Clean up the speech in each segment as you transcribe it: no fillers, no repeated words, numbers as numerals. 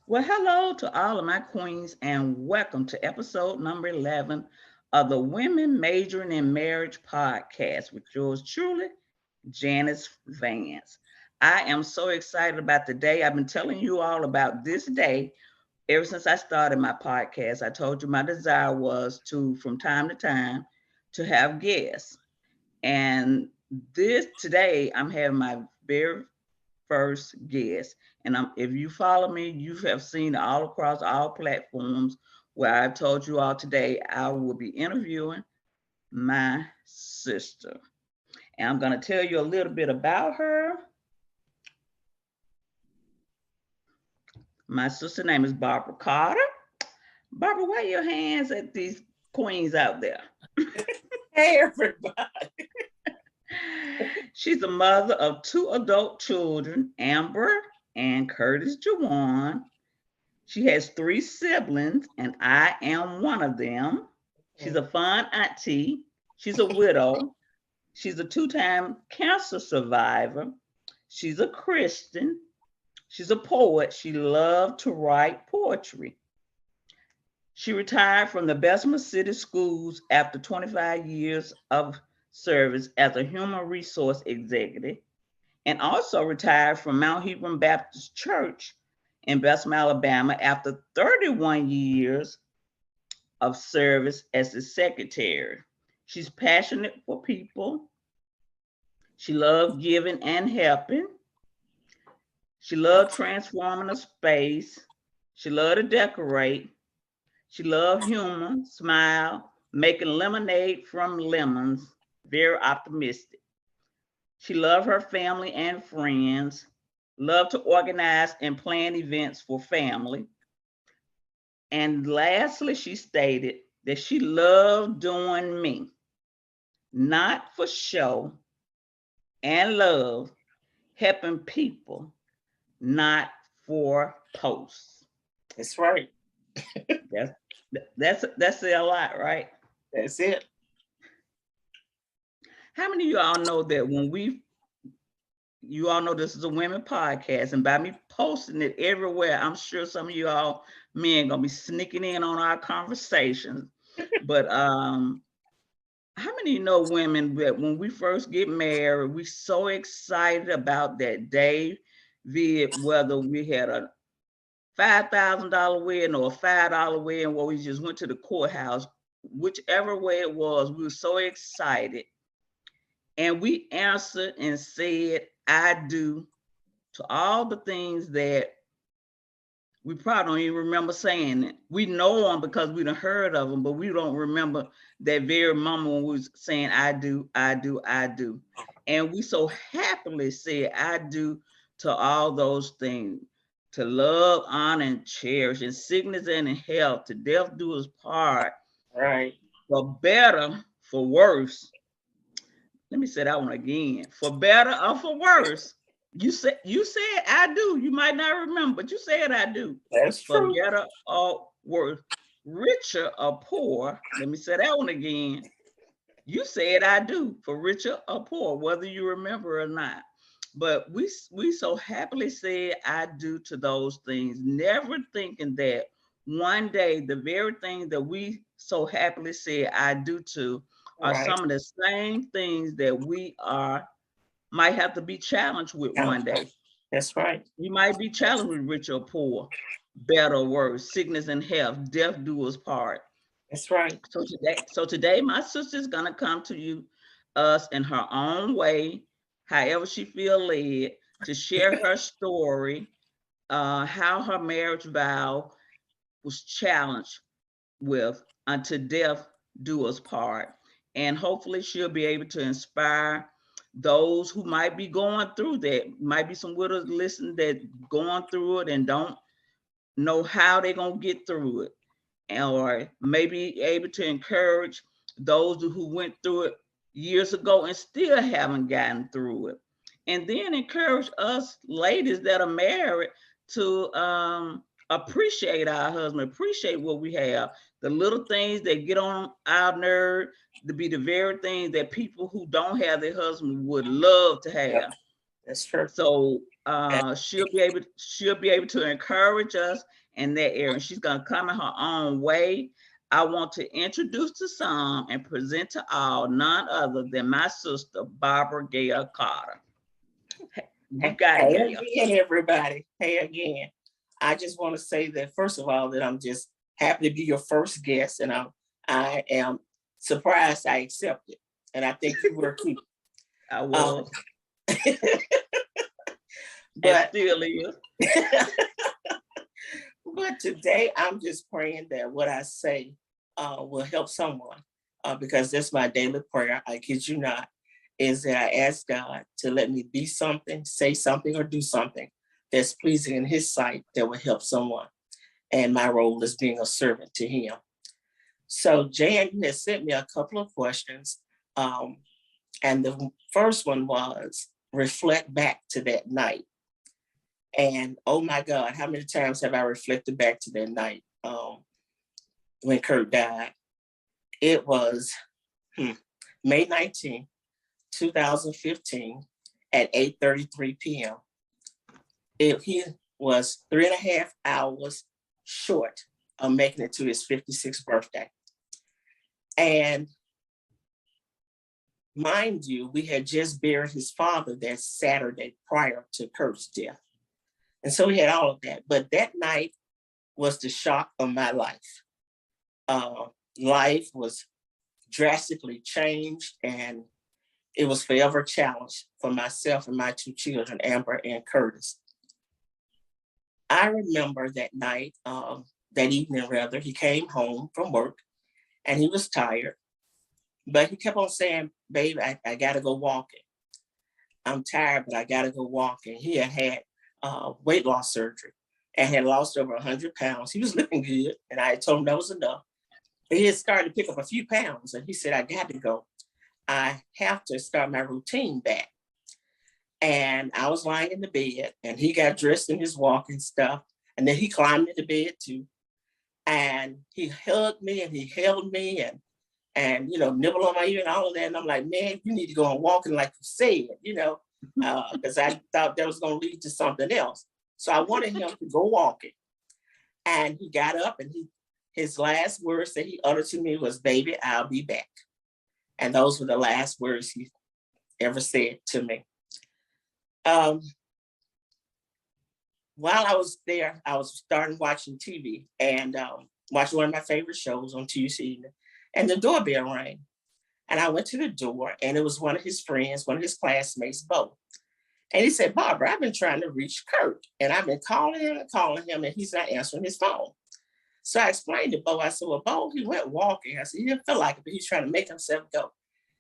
Well, hello to all of my queens, and welcome to episode number 11 of the Women Majoring in Marriage podcast with yours truly, Janice Vance. I am so excited about the day. I've been telling you all about this day ever since I started my podcast. I told you my desire was to, from time to time, to have guests. And this today, I'm having my very first guest. And if you follow me, you have seen all across all platforms where I've told you all today I will be interviewing my sister. And I'm going to tell you a little bit about her. My sister name is Barbara Carter. Barbara, wave your hands at these queens out there. Hey, everybody. She's the mother of two adult children, Amber and Curtis Jawan. She has three siblings, and I am one of them. She's a fun auntie. She's a widow. She's a two-time cancer survivor. She's a Christian. She's a poet. She loved to write poetry. She retired from the Bessemer City Schools after 25 years of service as a human resource executive, and also retired from Mount Hebron Baptist Church in Bessemer, Alabama after 31 years of service as the secretary. She's passionate for people. She loves giving and helping. She loves transforming a space. She loves to decorate. She loves humor, smile, making lemonade from lemons. Very optimistic. She loves her family and friends. Loved to organize and plan events for family. And lastly, she stated that she loved doing me, not for show, and love helping people, not for posts. That's right. That's that's a lot, right? That's it. How many of you all know that you all know this is a women podcast, and by me posting it everywhere, I'm sure some of you all men gonna be sneaking in on our conversations. But how many of you know women that when we first get married, we so excited about that day, be it whether we had a $5,000 wedding or a $5 wedding where we just went to the courthouse, whichever way it was, we were so excited. And we answered and said, I do to all the things that we probably don't even remember saying it. We know them because we done heard of them, but we don't remember that very moment when we was saying, I do, I do, I do. And we so happily said, I do to all those things, to love, honor, and cherish, in sickness and in health, to death do us part, Right. for better, for worse. Let me say that one again. For better or for worse. You said I do. You might not remember, but you said I do. That's For true. better or worse. Richer or poor. Let me say that one again. You said I do for richer or poor, whether you remember or not. But we so happily said I do to those things, never thinking that one day the very thing that we so happily said I do to are Right. some of the same things that we are might have to be challenged with one day. That's right. You might be challenged with rich or poor, better or worse, sickness and health, death do us part. That's right. So today, my sister's gonna come to us in her own way, however she feel led, to share her story, how her marriage vow was challenged with until death do us part. And hopefully she'll be able to inspire those who might be going through that. Might be some widows listening that going through it and don't know how they're gonna get through it. Or maybe able to encourage those who went through it years ago and still haven't gotten through it. And then encourage us ladies that are married to appreciate our husband, appreciate what we have. The little things that get on our nerve to be the very things that people who don't have their husband would love to Yep. have. That's true. So She'll be able to encourage us in that area. And she's gonna come in her own way. I want to introduce to some and present to all none other than my sister Barbara Gail Carter. You got it, Hey Gail. again, everybody. Hey again. I just want to say that first of all, that I'm just happy to be your first guest, and I am surprised I accepted, and I think you were too. I Um, was and but still is. but today I'm just praying that what I say will help someone, because that's my daily prayer. I kid you not, is that I ask God to let me be something, say something, or do something that's pleasing in His sight that will help someone. And my role is being a servant to Him. So Jan has sent me a couple of questions. And the first one was reflect back to that night. And oh my God, how many times have I reflected back to that night when Kurt died? It was May 19th, 2015 at 8:33 p.m. He was 3.5 hours short of making it to his 56th birthday. And mind you, we had just buried his father that Saturday prior to Kurt's death. And so we had all of that. But that night was the shock of my life. Life was drastically changed, and it was forever challenged for myself and my two children, Amber and Curtis. I remember that night, that evening rather, he came home from work and he was tired, but he kept on saying, babe, I gotta go walking. I'm tired, but I gotta go walking. He had weight loss surgery and had lost over 100 pounds. He was looking good, and I told him that was enough. But he had started to pick up a few pounds, and he said, I got to go. I have to start my routine back. And I was lying in the bed, and he got dressed in his walking stuff, and then he climbed into bed too. And he hugged me and he held me and nibble on my ear and all of that. And I'm like, man, you need to go on walking like you said, because I thought that was going to lead to something else. So I wanted him to go walking. And he got up, and his last words that he uttered to me was, baby, I'll be back. And those were the last words he ever said to me. While I was there, I was starting watching TV and watching one of my favorite shows on Tuesday evening, and the doorbell rang. And I went to the door, and it was one of his friends, one of his classmates, Bo. And he said, Barbara, I've been trying to reach Kurt, and I've been calling him, and he's not answering his phone. So I explained to Bo, I said, well, Bo, he went walking. I said, he didn't feel like it, but he's trying to make himself go.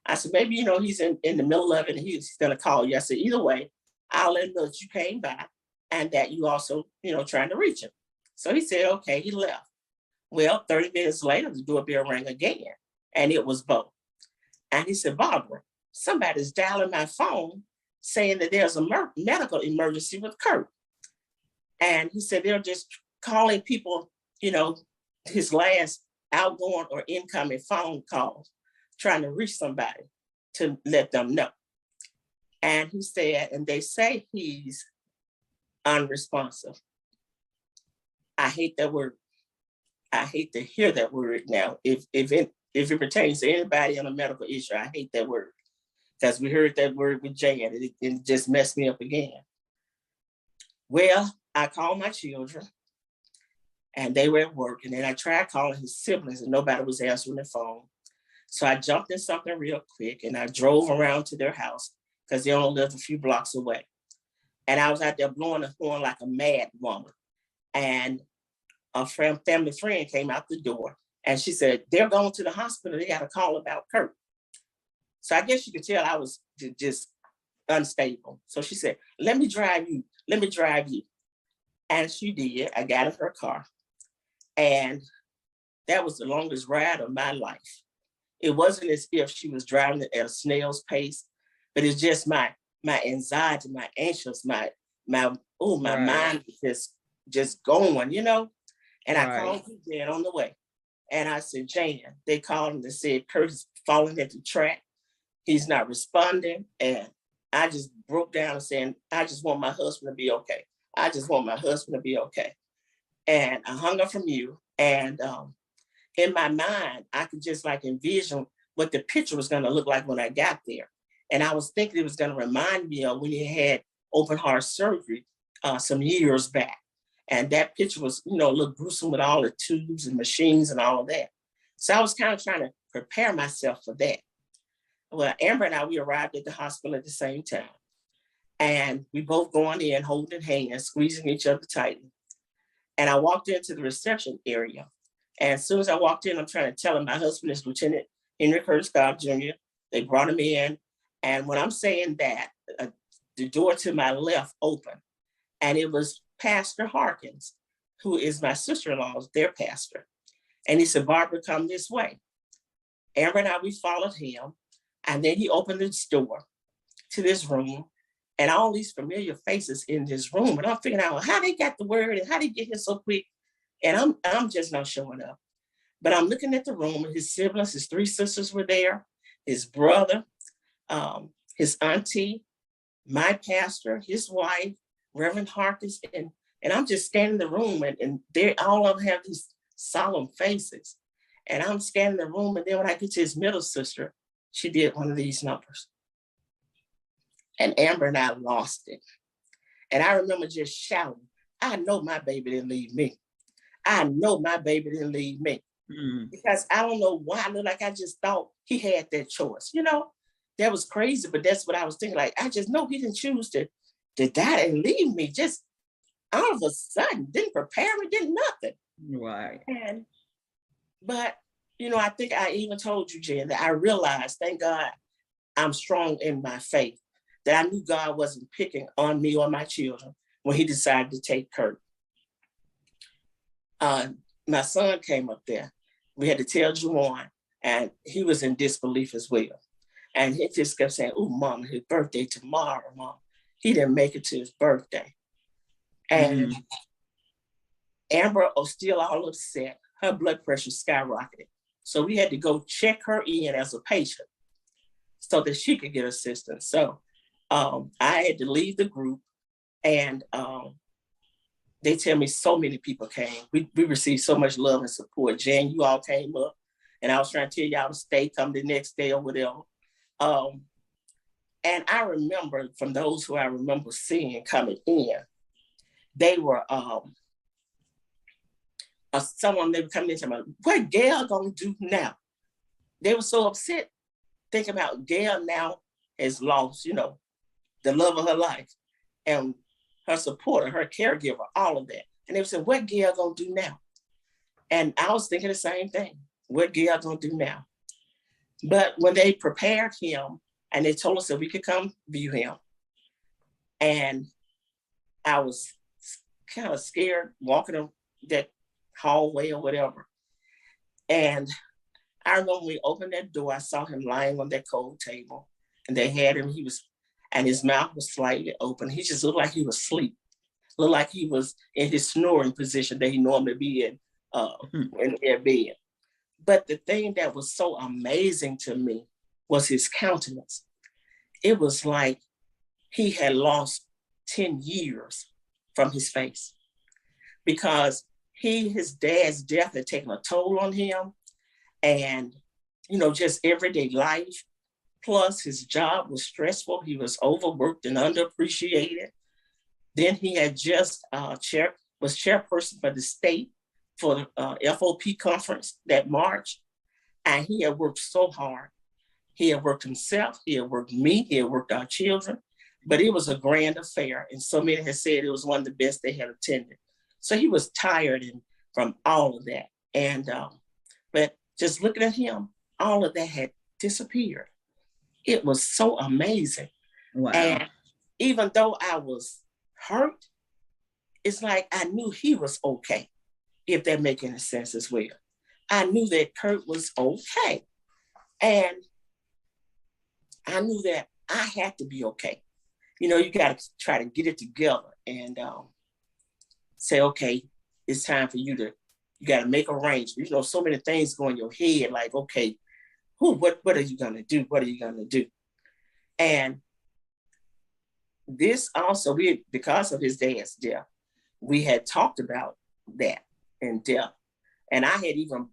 I said, maybe, he's in the middle of it, and he's going to call you. I said, either way, I'll let him know that you came by and that you also, trying to reach him. So he said, okay, he left. Well, 30 minutes later, the doorbell rang again, and it was Bo. And he said, Barbara, somebody's dialing my phone saying that there's a medical emergency with Kurt. And he said, they're just calling people, his last outgoing or incoming phone calls, trying to reach somebody to let them know. And he said, and they say he's unresponsive. I hate that word. I hate to hear that word now. If it pertains to anybody on a medical issue, I hate that word. Because we heard that word with Jan, and it just messed me up again. Well, I called my children, and they were at work, and then I tried calling his siblings, and nobody was answering the phone. So I jumped in something real quick, and I drove around to their house because they only lived a few blocks away. And I was out there blowing the horn like a mad woman. And a family friend came out the door, and she said, they're going to the hospital. They got a call about Kurt. So I guess you could tell I was just unstable. So she said, let me drive you. Let me drive you. And she did. I got in her car. And that was the longest ride of my life. It wasn't as if she was driving at a snail's pace, but it's just my anxiety, my anxious, my right. Mind is just going, And I called Jan on the way. And I said, Jan, they called him and said, Kurt's falling into the track. He's not responding. And I just broke down and saying, I just want my husband to be okay. I just want my husband to be okay. And I hung up from you. And in my mind, I could just like envision what the picture was going to look like when I got there. And I was thinking it was going to remind me of when he had open heart surgery some years back. And that picture was, a little gruesome with all the tubes and machines and all of that. So I was kind of trying to prepare myself for that. Well, Amber and I, we arrived at the hospital at the same time. And we both going in, holding hands, squeezing each other tightly. And I walked into the reception area. And as soon as I walked in, I'm trying to tell him my husband is Lieutenant Henry Curtis Cobb Jr. They brought him in. And when I'm saying that, the door to my left opened. And it was Pastor Harkins, who is my sister-in-law, their pastor. And he said, Barbara, come this way. Amber and I, we followed him. And then he opened this door to this room. And all these familiar faces in this room. And I'm figuring out how they got the word and how they get here so quick. And I'm just not showing up. But I'm looking at the room, and his siblings, his 3 sisters were there, his brother, his auntie, my pastor, his wife, Reverend Harkins, and I'm just scanning the room, and they all of them have these solemn faces. And I'm scanning the room, and then when I get to his middle sister, she did one of these numbers. And Amber and I lost it. And I remember just shouting, I know my baby didn't leave me. I know my baby didn't leave me. Because I don't know why, I look like I just thought he had that choice. That was crazy, but that's what I was thinking. Like, I just know he didn't choose to die and leave me. Just all of a sudden, didn't prepare me, did nothing. Right. But, I think I even told you, Jen, that I realized, thank God, I'm strong in my faith, that I knew God wasn't picking on me or my children when he decided to take Kurt. My son came up there. We had to tell Juwan, and he was in disbelief as well. And he just kept saying, oh, Mama, his birthday tomorrow, Mom. He didn't make it to his birthday. And Amber was still all upset. Her blood pressure skyrocketed. So we had to go check her in as a patient so that she could get assistance. So I had to leave the group, and they tell me so many people came. We received so much love and support. Jan, you all came up, and I was trying to tell y'all to stay, come the next day or whatever. And I remember, from those who I remember seeing coming in, they were, someone, they were coming in and saying, what Gail gonna do now? They were so upset, thinking about Gail now has lost, the love of her life, and her supporter, her caregiver, all of that. And they said, what Gail gonna do now? And I was thinking the same thing. What Gail gonna do now? But when they prepared him and they told us that we could come view him, and I was kind of scared walking that hallway or whatever. And I remember when we opened that door, I saw him lying on that cold table, and they had him, and his mouth was slightly open. He just looked like he was asleep, looked like he was in his snoring position that he normally be in their bed. But the thing that was so amazing to me was his countenance. It was like he had lost 10 years from his face, because his dad's death had taken a toll on him, and, just everyday life. Plus, his job was stressful. He was overworked and underappreciated. Then he had just was chairperson for the state for the FOP conference that March. And he had worked so hard. He had worked himself. He had worked me. He had worked our children. But it was a grand affair. And so many had said it was one of the best they had attended. So he was tired from all of that. And but just looking at him, all of that had disappeared. It was so amazing. Wow. And even though I was hurt, it's like I knew he was okay, if that makes any sense as well. I knew that Kurt was okay. And I knew that I had to be okay. You got to try to get it together and say, okay, it's time for you got to make arrangements. So many things go in your head, like, okay, what are you going to do? What are you going to do? And this also, because of his dad's death, we had talked about that in depth. And I had even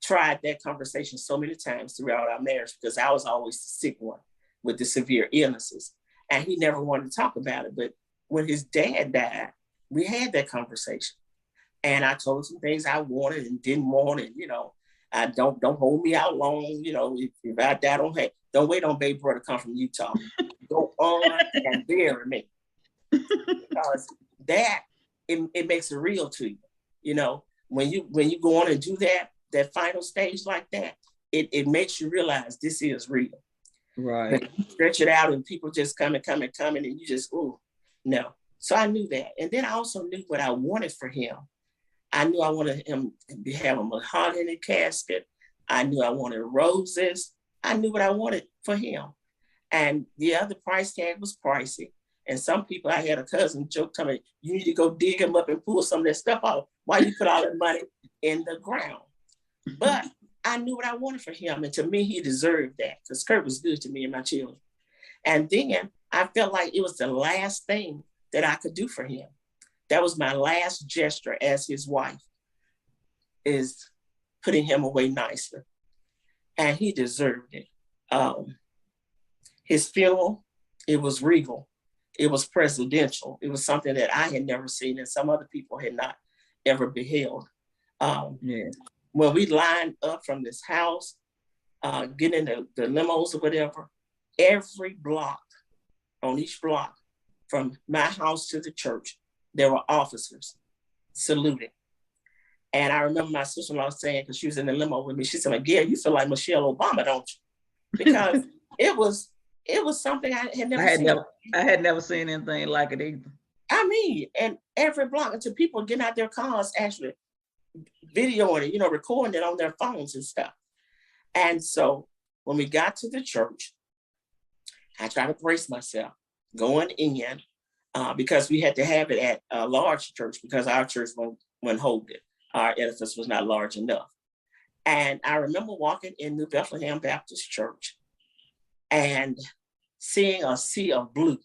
tried that conversation so many times throughout our marriage because I was always the sick one with the severe illnesses. And he never wanted to talk about it. But when his dad died, we had that conversation. And I told him some things I wanted and didn't want. And, I don't hold me out long. If I die, don't wait on baby brother to come from Utah. Go on and bury me. Because that, it makes it real to you. When you go on and do that final stage like that, it makes you realize this is real. Right. But you stretch it out and people just come and you just, no. So I knew that. And then I also knew what I wanted for him. I knew I wanted him to have a mahogany casket. I knew I wanted roses. I knew what I wanted for him. And yeah, the price tag was pricey. And some people, I had a cousin joke to me, you need to go dig him up and pull some of that stuff out. Why you put all that money in the ground? But I knew what I wanted for him. And to me, he deserved that because Kurt was good to me and my children. And then I felt like it was the last thing that I could do for him. That was my last gesture as his wife, is putting him away nicely. And he deserved it. His funeral, it was regal. It was presidential. It was something that I had never seen and some other people had not ever beheld. When we lined up from this house, getting in the limos or whatever, every block, on each block, from my house to the church, there were officers saluting. And I remember my sister-in-law saying, because she was in the limo with me, she said, "Gail, you feel like Michelle Obama, don't you?" Because it was something I had never seen. I had never seen anything like it either. I mean, and every block, until people getting out their cars, actually videoing it, recording it on their phones and stuff. And so when we got to the church, I tried to brace myself going in because we had to have it at a large church because our church wouldn't hold it. Our edifice was not large enough. And I remember walking in New Bethlehem Baptist Church and seeing a sea of blue.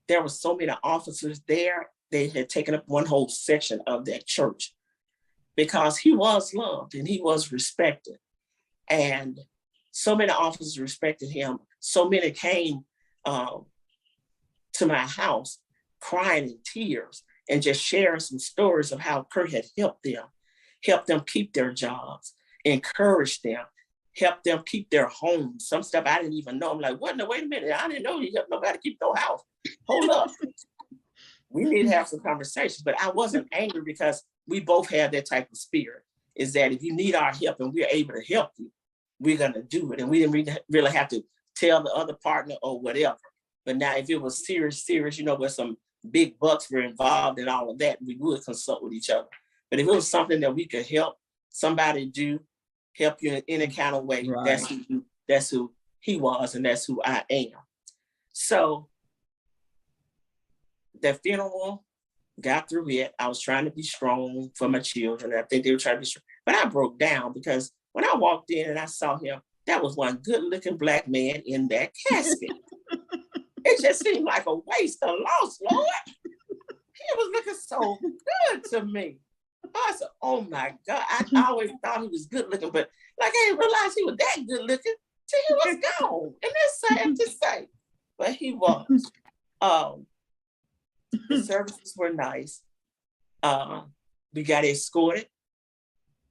There were so many officers there. They had taken up one whole section of that church because he was loved and he was respected. And so many officers respected him. So many came to my house crying in tears and just sharing some stories of how Kurt had helped them keep their jobs, encouraged them, helped them keep their homes. Some stuff I didn't even know. I'm like, what? No, wait a minute. I didn't know you helped nobody keep no house. Hold up. We need to have some conversations. But I wasn't angry because we both had that type of spirit, is that if you need our help and we're able to help you, we're going to do it. And we didn't really have to tell the other partner or whatever. But now if it was serious, where some big bucks were involved in all of that, we would consult with each other. But if it was something that we could help somebody do, help you in any kind of way, right, that's who he was and that's who I am. So the funeral, got through it. I was trying to be strong for my children. I think they were trying to be strong. But I broke down because when I walked in and I saw him, that was one good-looking Black man in that casket. It just seemed like a waste of loss, Lord. He was looking so good to me. I said, oh my God. I always thought he was good looking, but like I didn't realize he was that good looking till he was gone. And that's sad to say. But he was. The services were nice. We got escorted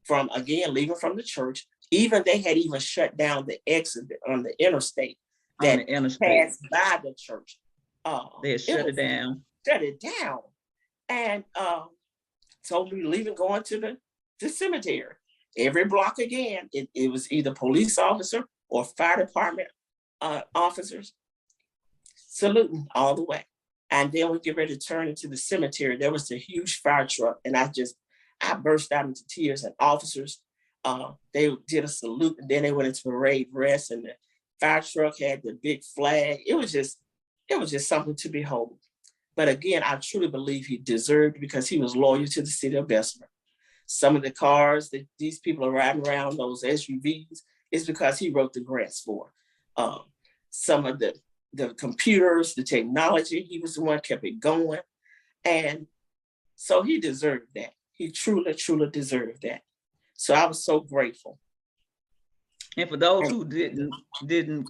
from, again, leaving from the church. Even they had even shut down the exit on the interstate that passed by the church. They shut it down. Shut it down. And so we leaving, going to the cemetery. Every block again, it was either police officer or fire department officers saluting all the way. And then we get ready to turn into the cemetery. There was a huge fire truck, and I burst out into tears. And officers, they did a salute, and then they went into parade rest, and the fire truck had the big flag. It was just something to behold. But again, I truly believe he deserved, because he was loyal to the city of Bessemer. Some of the cars that these people are riding around, those SUVs, is because he wrote the grants for. Some of the the computers, the technology. He was the one kept it going. And so he deserved that. He truly, truly deserved that. So I was so grateful. And for those And who didn't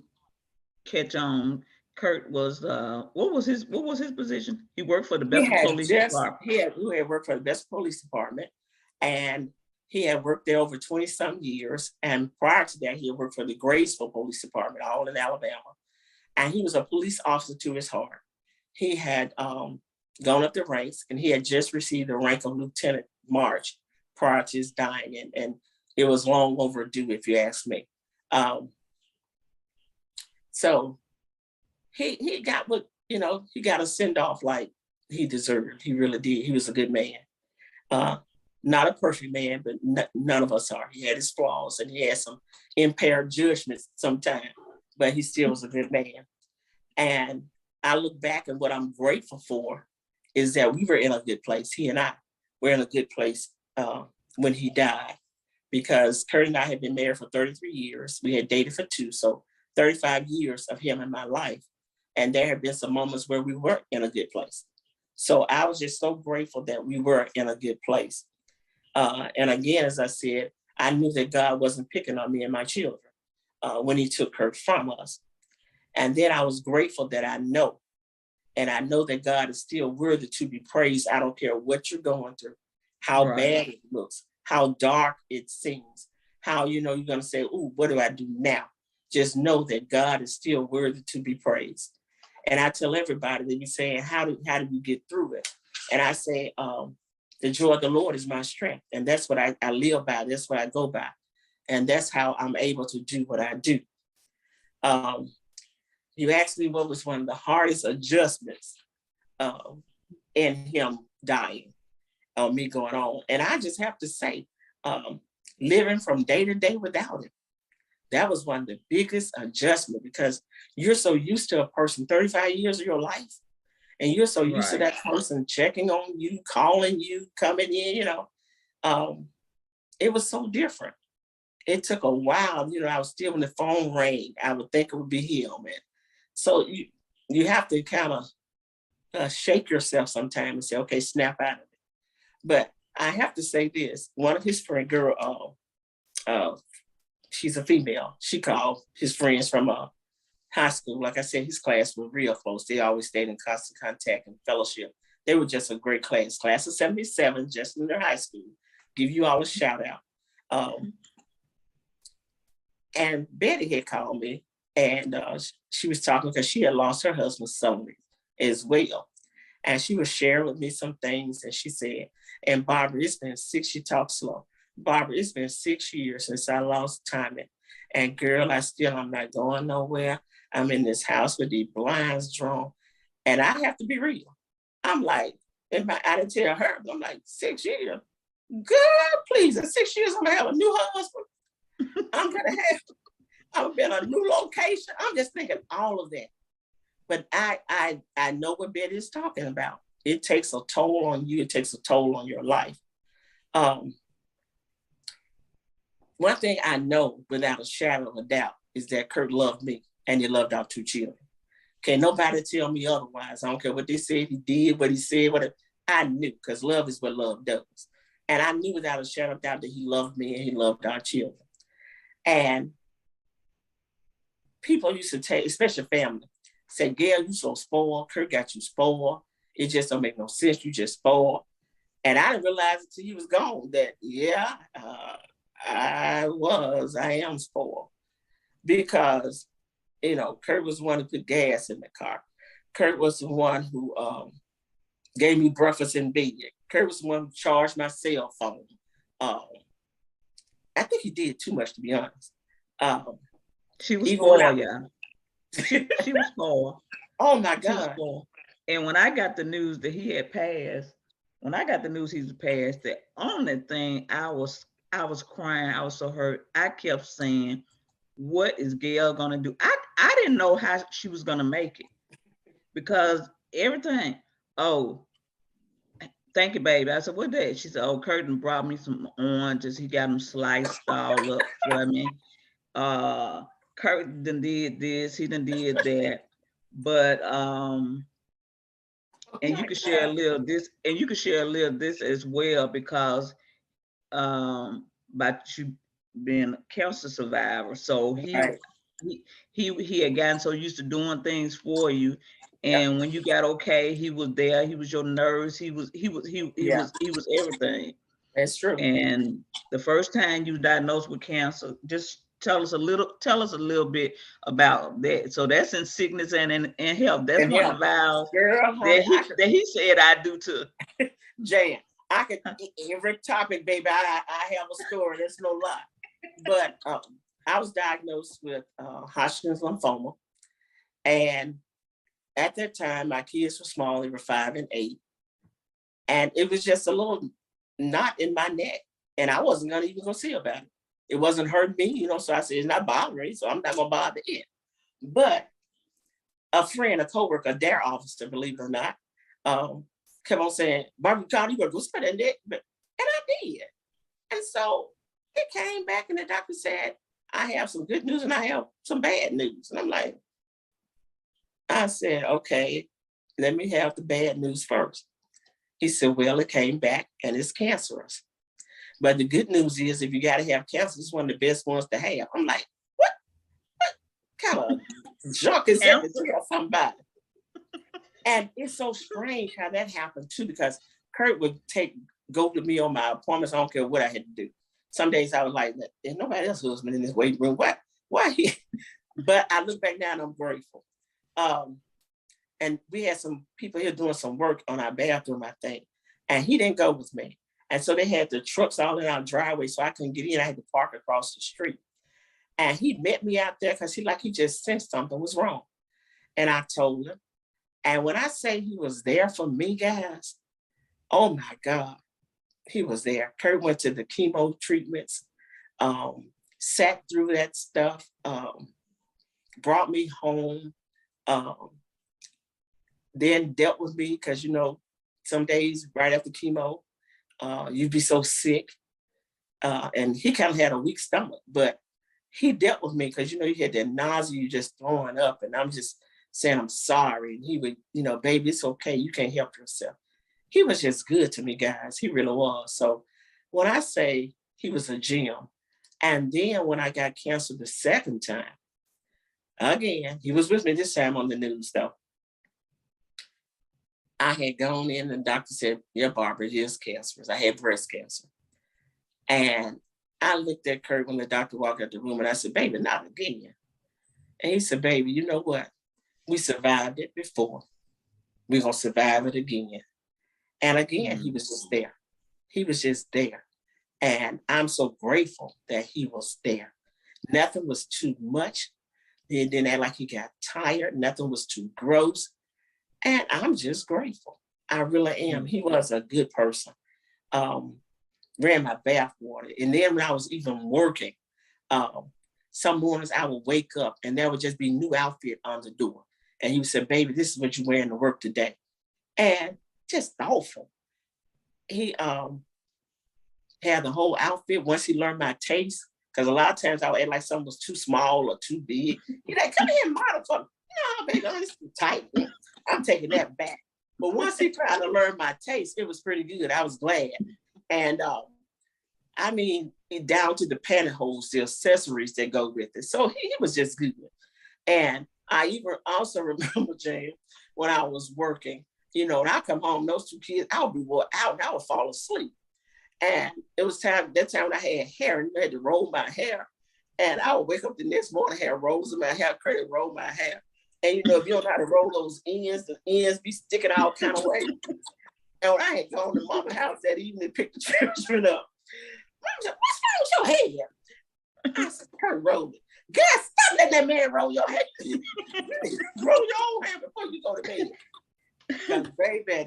catch on, Kurt was what was his position? He worked for the Bethel Police Department. he had worked for the best police department, and he had worked there over 20 some years. And prior to that, he had worked for the Graceville Police Department, all in Alabama. And he was a police officer to his heart. He had gone up the ranks, and he had just received the rank of Lieutenant March prior to his dying, and it was long overdue, if you ask me. So he got what, he got a send off like he deserved. He really did. He was a good man. Not a perfect man, but none of us are. He had his flaws, and he had some impaired judgments sometimes, but he still was a good man. And I look back, and what I'm grateful for is that we were in a good place. He and I were in a good place when he died, because Kurt and I had been married for 33 years. We had dated for 2, so 35 years of him in my life. And there have been some moments where we weren't in a good place. So I was just so grateful that we were in a good place. And again, as I said, I knew that God wasn't picking on me and my children when he took her from us. And then I was grateful that I know that God is still worthy to be praised. I don't care what you're going through, how bad it looks, how dark it seems, how, you're going to say, "Ooh, what do I do now?" Just know that God is still worthy to be praised. And I tell everybody, they be saying, how do you get through it? And I say, the joy of the Lord is my strength. And that's what I live by. That's what I go by. And that's how I'm able to do what I do. You asked me what was one of the hardest adjustments in him dying, me going on. And I just have to say, living from day to day without him, that was one of the biggest adjustments, because you're so used to a person 35 years of your life, and you're so used to that person checking on you, calling you, coming in, it was so different. It took a while, I was still, when the phone rang, I would think it would be him. And so you have to kind of shake yourself sometime and say, okay, snap out of it. But I have to say this, one of his friend girl, she's a female. She called his friends from high school. Like I said, his class was real close. They always stayed in constant contact and fellowship. They were just a great class. Class of 77, just in their high school. Give you all a shout out. And Betty had called me, and she was talking because she had lost her husband suddenly as well. And she was sharing with me some things, and she said, and Barbara, it's been 6, she talked slow. Barbara, it's been 6 years since I lost Tommy. And girl, I'm not going nowhere. I'm in this house with these blinds drawn. And I have to be real. I'm like, I didn't tell her, I'm like, 6 years? Girl, please, in 6 years, I'm gonna have a new husband. I'm gonna be in a new location. I'm just thinking all of that. But I know what Betty is talking about. It takes a toll on you. It takes a toll on your life. One thing I know without a shadow of a doubt is that Kurt loved me, and he loved our 2 children. Can't nobody tell me otherwise. I don't care what they said he did, what he said, whatever. I knew, because love is what love does. And I knew without a shadow of doubt that he loved me and he loved our children. And people used to take, especially family, say, "Gail, you so spoiled. Kurt got you spoiled. It just don't make no sense. You just spoiled." And I didn't realize until he was gone that, yeah, I am spoiled, because, Kurt was the one who put gas in the car. Kurt was the one who gave me breakfast in bed. Kurt was the one who charged my cell phone. I think he did too much, to be honest. She was spoiled, yeah. She was spoiled. Oh my God. And when I got the news that he had passed, the only thing I was crying. I was so hurt. I kept saying, "What is Gail gonna do?" I didn't know how she was gonna make it, because everything. "Oh, thank you, baby." I said, "What day?" She said, "Oh, Curtin brought me some oranges. He got them sliced all up for me. Curtin done did this. He done did that." but Oh and my you can share a God. little this, and you can share a little this as well, because about you being a cancer survivor. So Right. he had gotten so used to doing things for you, Yep. and when you got okay, he was there. He was your nurse. Yeah, He was everything. that's true. And the first time you diagnosed with cancer, just tell us a little bit about that. So that's in sickness and in health. That's And one of yeah, the vows girl, honey, I could, that he said I do too. Jan, I could, every topic, baby, I have a story. There's no lie. But I was diagnosed with Hodgkin's lymphoma. And at that time, my kids were small. They were 5 and 8. And it was just a little knot in my neck. And I wasn't gonna even go see about it. It wasn't hurting me, so I said, it's not bothering me, so I'm not gonna bother it. But a friend, a coworker, their officer, believe it or not, kept on saying, Barbara, you gotta go spend that neck. And I did. And so it came back and the doctor said, I have some good news and I have some bad news. And I'm like, I said, okay, let me have the bad news first. He said, well, it came back and it's cancerous. But the good news is if you got to have cancer, it's one of the best ones to have. I'm like, what kind of junk is that to tell somebody? And it's so strange how that happened too, because Kurt would go to me on my appointments. I don't care what I had to do. Some days I was like, there's nobody else's husband in this waiting room. Why he? But I look back now and I'm grateful. And we had some people here doing some work on our bathroom, I think. And he didn't go with me. And so they had the trucks all in our driveway, so I couldn't get in. I had to park across the street. And he met me out there because he just sensed something was wrong. And I told him. And when I say he was there for me, guys, oh my God, he was there. Kurt went to the chemo treatments, sat through that stuff, brought me home, then dealt with me because, some days right after chemo, you'd be so sick. And he kind of had a weak stomach, but he dealt with me because, you had that nausea, you just throwing up. And I'm just saying, I'm sorry. And he would, baby, it's okay. You can't help yourself. He was just good to me, guys. He really was. So when I say he was a gem, and then when I got cancer the second time, again, he was with me this time on the news, though. I had gone in and the doctor said, yeah, Barbara, here's cancer. I had breast cancer. And I looked at Kurt when the doctor walked out the room and I said, baby, not again. And he said, baby, you know what? We survived it before. We're going to survive it again. And again, he was just there. He was just there. And I'm so grateful that he was there. Nothing was too much. He didn't act like he got tired. Nothing was too gross. And I'm just grateful. I really am. He was a good person. Ran my bath water. And then when I was even working, some mornings I would wake up and there would just be new outfit on the door. And he would say, baby, this is what you're wearing to work today. And just thoughtful. He had the whole outfit once he learned my taste. Because a lot of times I would act like something was too small or too big. He'd like, come here and model for me. No, baby, it's too tight. I'm taking that back. But once he tried to learn my taste, it was pretty good. I was glad. And down to the pantyhose, the accessories that go with it. So he was just good. And I even also remember, James, when I was working, when I come home, those two kids, I would be wore out and I would fall asleep. And it was that time when I had hair and I had to roll my hair. And I would wake up the next morning, have rolls in my hair, credit roll my hair. And if you don't know how to roll those ends, the ends be sticking all kind of way. And when I had gone to mama's house that evening and picked the trash up, Mom said, what's wrong with your hair? I said, Kurt, roll it. God, stop letting that man roll your hair. Roll your own hair before you go to bed. Because baby,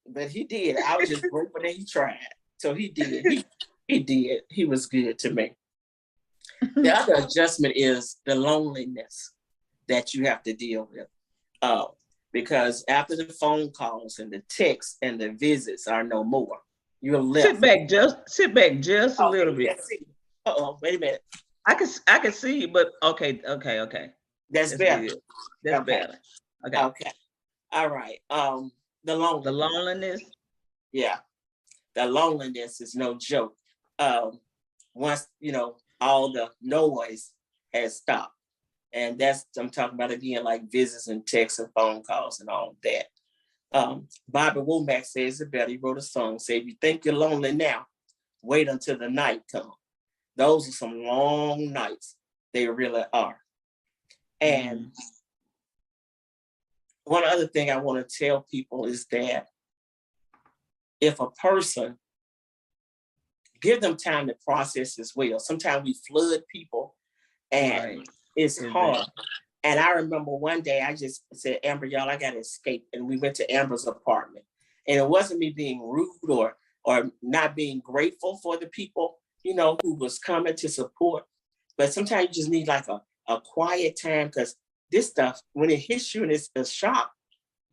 but he did. I was just grateful that he tried. So he did. He did. He was good to me. The other adjustment is the loneliness that you have to deal with. Because after the phone calls and the texts and the visits are no more, you're left. Sit back just a little bit. Wait a minute. I can see you, but okay. That's better. That's better. Okay. Okay. All right. The The loneliness. loneliness. Yeah. The loneliness is no joke. Once, all the noise has stopped. And that's, I'm talking about again, like visits and texts and phone calls and all of that. Bobby Womack says it better. He wrote a song, say, if you think you're lonely now, wait until the night comes. Those are some long nights. They really are. And one other thing I want to tell people is that if a person, give them time to process as well. Sometimes we flood people and it's hard. And I remember one day I just said, Amber, y'all, I got to escape. And we went to Amber's apartment. And it wasn't me being rude or not being grateful for the people, who was coming to support. But sometimes you just need like a quiet time, because this stuff, when it hits you and it's a shock,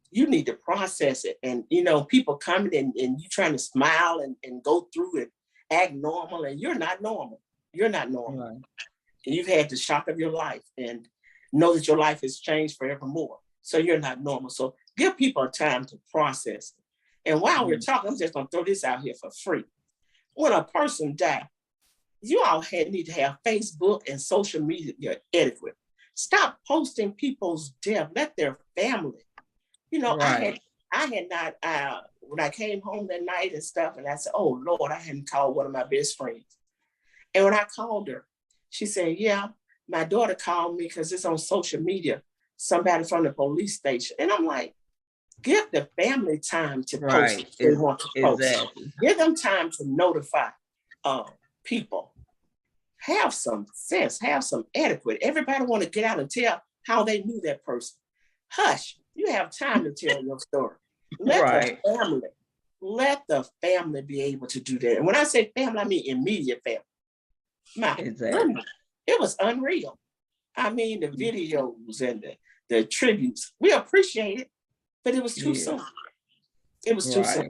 you need to process it. And, people coming and you trying to smile and go through it, act normal, and you're not normal. You're not normal. Right. And you've had the shock of your life and know that your life has changed forevermore. So you're not normal. So give people a time to process it. And while we're talking, I'm just going to throw this out here for free. When a person dies, you all need to have Facebook and social media etiquette. Stop posting people's death. Let their family. Right. I had not, when I came home that night and stuff, and I said, oh, Lord, I hadn't called one of my best friends. And when I called her, she said, yeah, my daughter called me because it's on social media, somebody from the police station. And I'm like, give the family time to post if they want to post. Exactly. Give them time to notify people. Have some sense, have some etiquette. Everybody want to get out and tell how they knew that person. Hush, you have time to tell your story. Let the family be able to do that. And when I say family, I mean immediate family. My goodness, it was unreal. I mean, the videos and the tributes, we appreciate it, but it was too soon. It was too soon.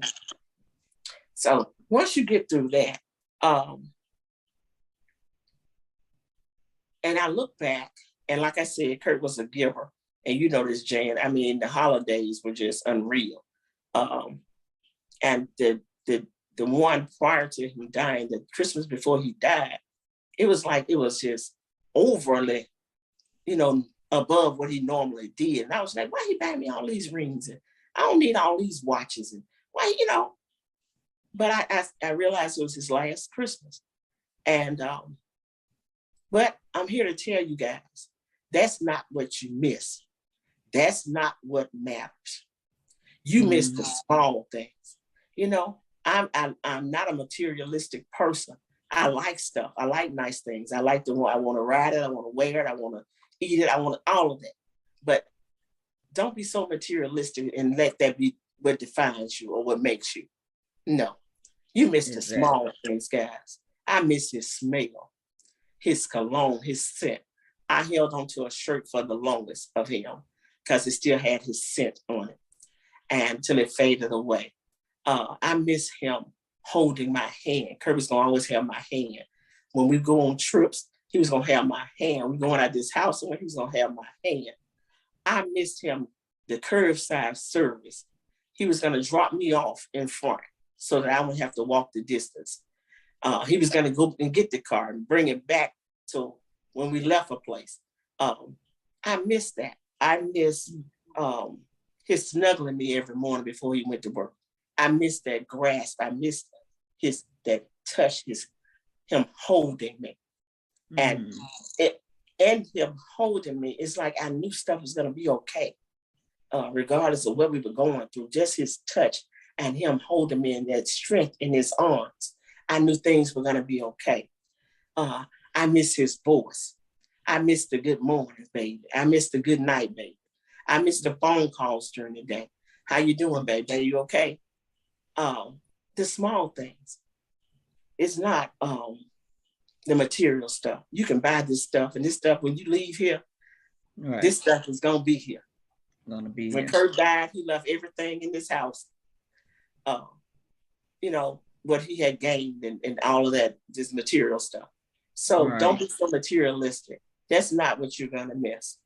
So once you get through that, and I look back, and like I said, Kurt was a giver. And you know this, Jan, I mean, the holidays were just unreal. And the one prior to him dying, the Christmas before he died, it was like, it was just overly, above what he normally did. And I was like, why he buy me all these rings? And I don't need all these watches. And why, but I realized it was his last Christmas. And, but I'm here to tell you guys, that's not what you miss. That's not what matters. You miss the small things. I'm not a materialistic person. I like stuff. I like nice things. I want to ride it. I want to wear it. I want to eat it. I want all of that. But don't be so materialistic and let that be what defines you or what makes you. No, you miss the small things, guys. I miss his smell, his cologne, his scent. I held onto a shirt for the longest of him because it still had his scent on it, and until it faded away. I miss him holding my hand. Kurt was gonna always have my hand. When we go on trips, he was gonna have my hand. We're going out this house, and he was gonna have my hand. I missed him, the curbside service. He was gonna drop me off in front so that I wouldn't have to walk the distance. He was gonna go and get the car and bring it back to when we left a place. I miss that. I miss his snuggling me every morning before he went to work. I miss that grasp. I miss that touch, him holding me. And him holding me, it's like I knew stuff was gonna be okay, regardless of what we were going through. Just his touch and him holding me and that strength in his arms, I knew things were gonna be okay. I miss his voice. I miss the good morning, baby. I miss the good night, baby. I miss the phone calls during the day. How you doing, baby? Are you okay? The small things. It's not the material stuff. You can buy this stuff, and this stuff, when you leave here, this stuff is gonna be here. When Kurt died, he left everything in this house. What he had gained and all of that, this material stuff. So don't be so materialistic. That's not what you're gonna miss.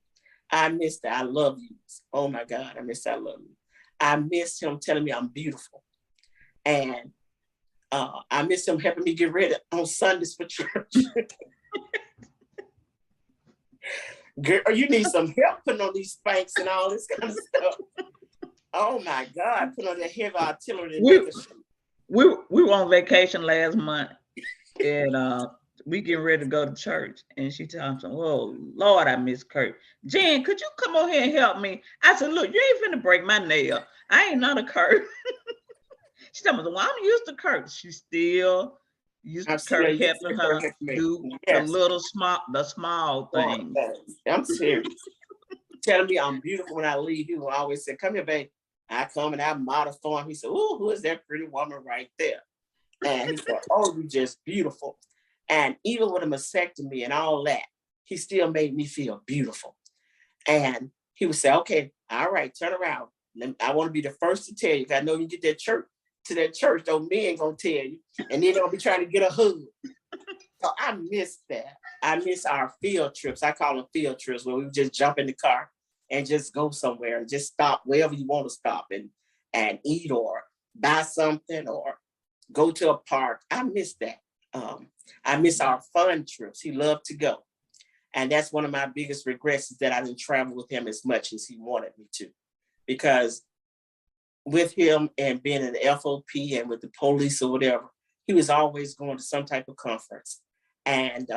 I missed that. I love you. Oh my God, I miss that. I love you. I miss him telling me I'm beautiful. And I miss him helping me get ready on Sundays for church. Girl, you need some help putting on these spanks and all this kind of stuff. Oh my God, put on that heavy artillery and make a shoot. We were on vacation last month, and we getting ready to go to church, and she tells me, "Oh Lord, I miss Kurt. Jen, could you come over here and help me?" I said, "Look, you ain't finna break my nail. I ain't none of Kurt." She told me, "Well, I'm used to Kurt." She still used to Kurt helping her do yes. the small things. I'm serious. Telling me I'm beautiful when I leave. He will always say, "Come here, babe." I come and I model for him. He said, "Ooh, who is that pretty woman right there?" And he said, "Oh, you just beautiful." And even with a mastectomy and all that, he still made me feel beautiful. And he would say, "Okay, all right, turn around. I want to be the first to tell you. I know you get that church, those men gonna tell you, and then they'll be trying to get a hug." So I miss that. I miss our field trips. I call them field trips, where we would just jump in the car and just go somewhere and just stop wherever you want to stop and eat or buy something or go to a park. I miss that. I miss our fun trips. He loved to go. And that's one of my biggest regrets, is that I didn't travel with him as much as he wanted me to. Because with him and being in the FOP and with the police or whatever, he was always going to some type of conference. And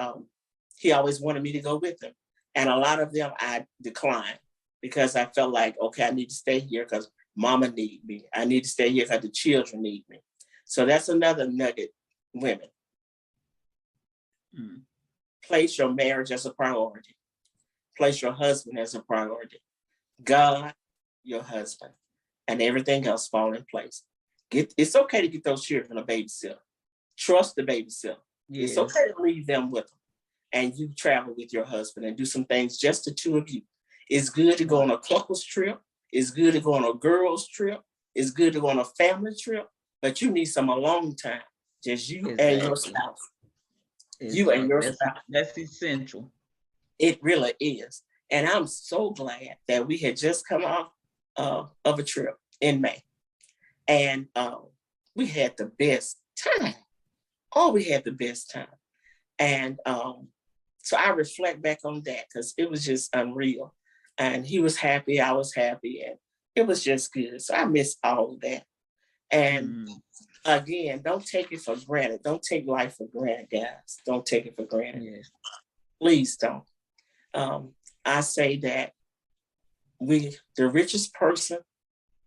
he always wanted me to go with him. And a lot of them I declined because I felt like, okay, I need to stay here because mama needs me. I need to stay here because the children need me. So that's another nugget, women. Place your marriage as a priority. Place your husband as a priority. God, your husband, and everything else fall in place. It's okay to get those children a babysitter. Trust the babysitter. Yes. It's okay to leave them with them. And you travel with your husband and do some things, just the two of you. It's good to go on a couple's trip. It's good to go on a girl's trip. It's good to go on a family trip. But you need some alone time. Just you and your spouse. You and your spouse. That's essential. It really is. And I'm so glad that we had just come off of a trip in May. And we had the best time. Oh, we had the best time. And so I reflect back on that because it was just unreal. And he was happy, I was happy, and it was just good. So I miss all of that. And again, don't take it for granted. Don't take life for granted, guys. Don't take it for granted. Yes. Please don't. I say that the richest person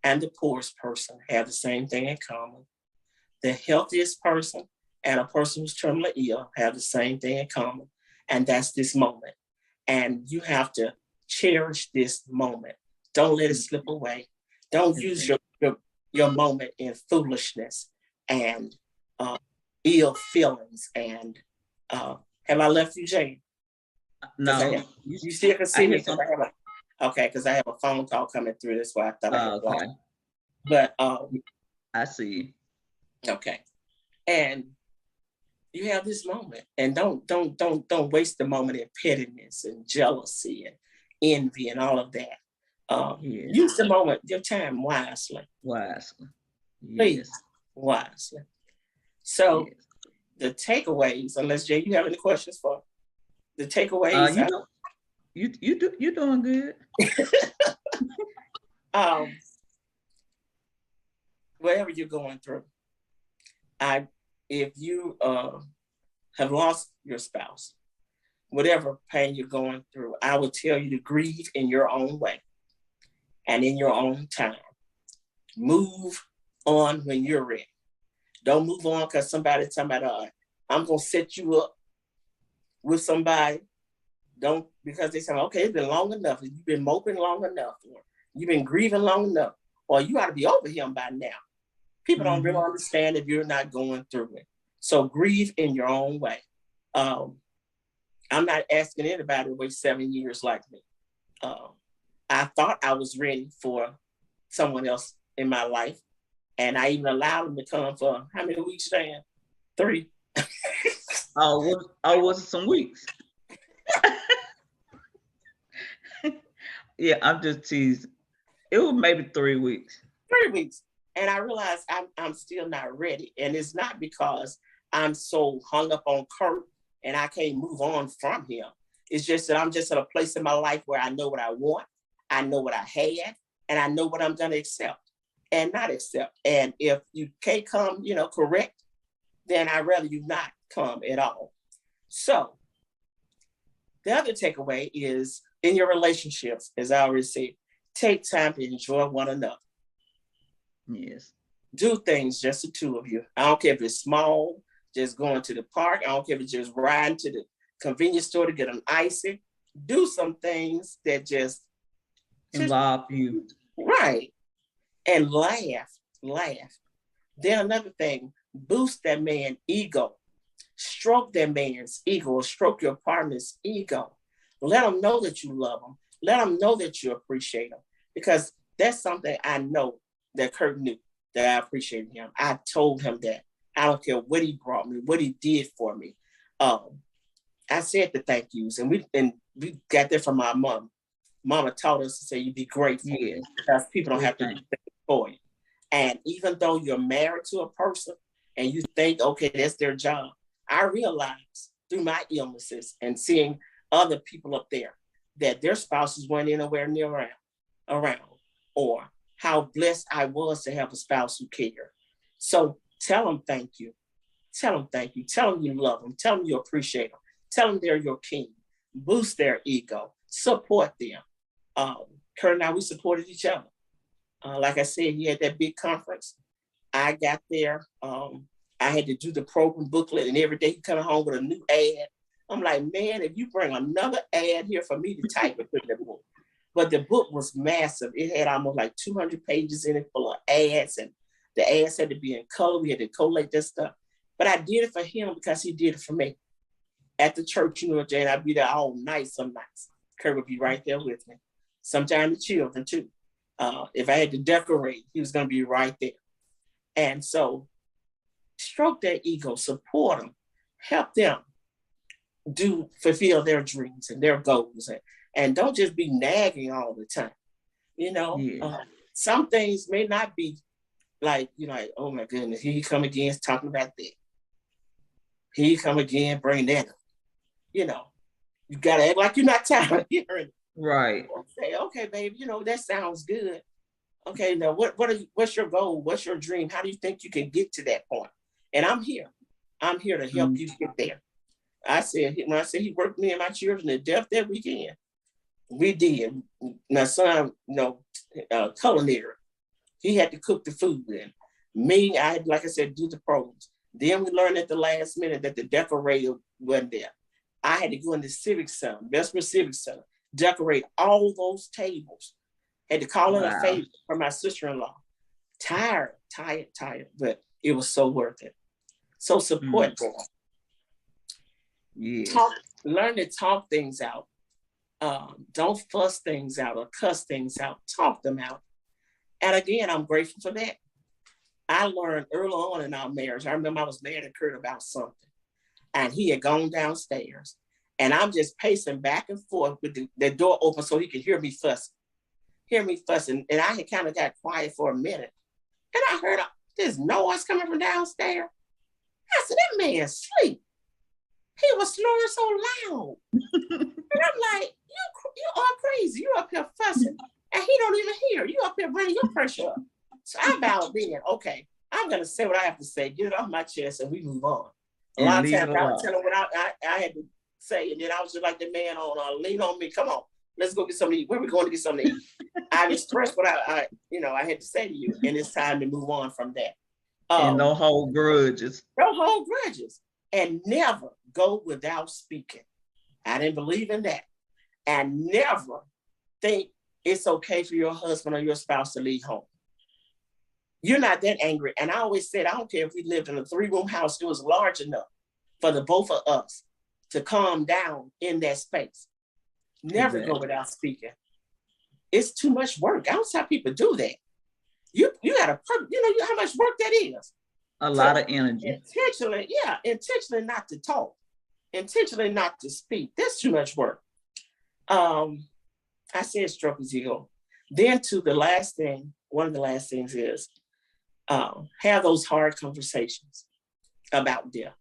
and the poorest person have the same thing in common. The healthiest person and a person who's terminally ill have the same thing in common, and that's this moment. And you have to cherish this moment. Don't let it slip away. Don't use your moment in foolishness and ill feelings. And have I left you, Jane? No. You still can see me? Okay, because I have a phone call coming through. That's why I thought I had blocked. But I see. Okay. And you have this moment, and don't waste the moment in pettiness and jealousy and envy and all of that. Use the moment, your time wisely. Wisely. Please, wisely. So the takeaways, unless Jay, you have any questions for the takeaways? You're doing good. Whatever you're going through, if you have lost your spouse, whatever pain you're going through, I would tell you to grieve in your own way and in your own time. Move on when you're ready. Don't move on because somebody's talking about, I'm going to set you up with somebody. Don't, because they say, okay, it's been long enough. You've been moping long enough. Or you've been grieving long enough. Or you ought to be over him by now. People don't really understand if you're not going through it. So grieve in your own way. I'm not asking anybody to wait 7 years like me. I thought I was ready for someone else in my life. And I even allowed him to come for how many weeks, Dan? 3. Was it some weeks? Yeah, I'm just teasing. It was maybe 3 weeks. 3 weeks. And I realized I'm still not ready. And it's not because I'm so hung up on Kurt and I can't move on from him. It's just that I'm just at a place in my life where I know what I want, I know what I had, and I know what I'm going to accept and not accept. And if you can't come, correct, then I'd rather you not come at all. So the other takeaway is in your relationships, as I already said, take time to enjoy one another. Yes. Do things just the two of you. I don't care if it's small, just going to the park. I don't care if it's just riding to the convenience store to get an icy. Do some things that just Involve you. Right. And laugh. Then another thing, boost that man's ego. Stroke that man's ego or stroke your partner's ego. Let them know that you love them. Let them know that you appreciate them. Because that's something I know that Kurt knew, that I appreciated him. I told him that. I don't care what he brought me, what he did for me. I said the thank yous, and we got that from our mom. Mama taught us to say you be grateful. Yes. Because people don't have to do things for you. And even though you're married to a person and you think, okay, that's their job, I realized through my illnesses and seeing other people up there that their spouses weren't anywhere near around, or how blessed I was to have a spouse who cared. So tell them thank you. Tell them thank you. Tell them you love them. Tell them you appreciate them. Tell them they're your king. Boost their ego. Support them. Kurt and I, we supported each other. Like I said, he had that big conference. I got there. I had to do the program booklet, and every day he coming home with a new ad. I'm like, man, if you bring another ad here for me to type it, put in the book. But the book was massive. It had almost like 200 pages in it full of ads, and the ads had to be in color. We had to collate that stuff. But I did it for him because he did it for me. At the church, Jane, I'd be there all night some nights. Kurt would be right there with me. Sometimes the children too. If I had to decorate, he was going to be right there. And so stroke their ego, support them, help them fulfill their dreams and their goals. And don't just be nagging all the time. Some things may not be like, oh my goodness, here he come again talking about that. Here he come again, bring that up. You got to act like you're not tired of hearing it. Right. Say, okay, babe, that sounds good. Okay, now what's your goal? What's your dream? How do you think you can get to that point? And I'm here. I'm here to help you get there. When I said he worked me and my children to death that weekend, we did. My son, culinary. He had to cook the food. And me, I had, like I said, do the programs. Then we learned at the last minute that the decorator wasn't there. I had to go in the Civic Center, Bessemer Civic Center, decorate all those tables. Had to call in a favor for my sister-in-law. Tired, but it was so worth it. So support them. Yeah. Learn to talk things out. Don't fuss things out or cuss things out. Talk them out. And again, I'm grateful for that. I learned early on in our marriage. I remember I was mad at Kurt about something, and he had gone downstairs, and I'm just pacing back and forth with the door open so he could hear me fussing. And I had kind of got quiet for a minute, and I heard this noise coming from downstairs. I said, that man's asleep. He was snoring so loud. And I'm like, you are crazy. You up here fussing, and he don't even hear. You up here bringing your pressure up. So I bowed in. Okay, I'm going to say what I have to say, get it off my chest, and we move on. A lot of times I would tell him what I had to say, and then I was just like the man on Lean On Me. Come on, let's go get something to eat. Where are we going to get something to eat? I've expressed what I had to say to you, and it's time to move on from that. And don't hold grudges. Don't hold grudges. And never go without speaking. I didn't believe in that. And never think it's okay for your husband or your spouse to leave home. You're not that angry. And I always said, I don't care if we lived in a 3-room house, it was large enough for the both of us to calm down in that space. Never go without speaking. It's too much work. I don't see how people do that. You got to, how much work that is. A lot of energy. Intentionally not to talk. Intentionally not to speak. That's too much work. I I said stroke his ego. Then to the last thing, one of the last things is have those hard conversations about death.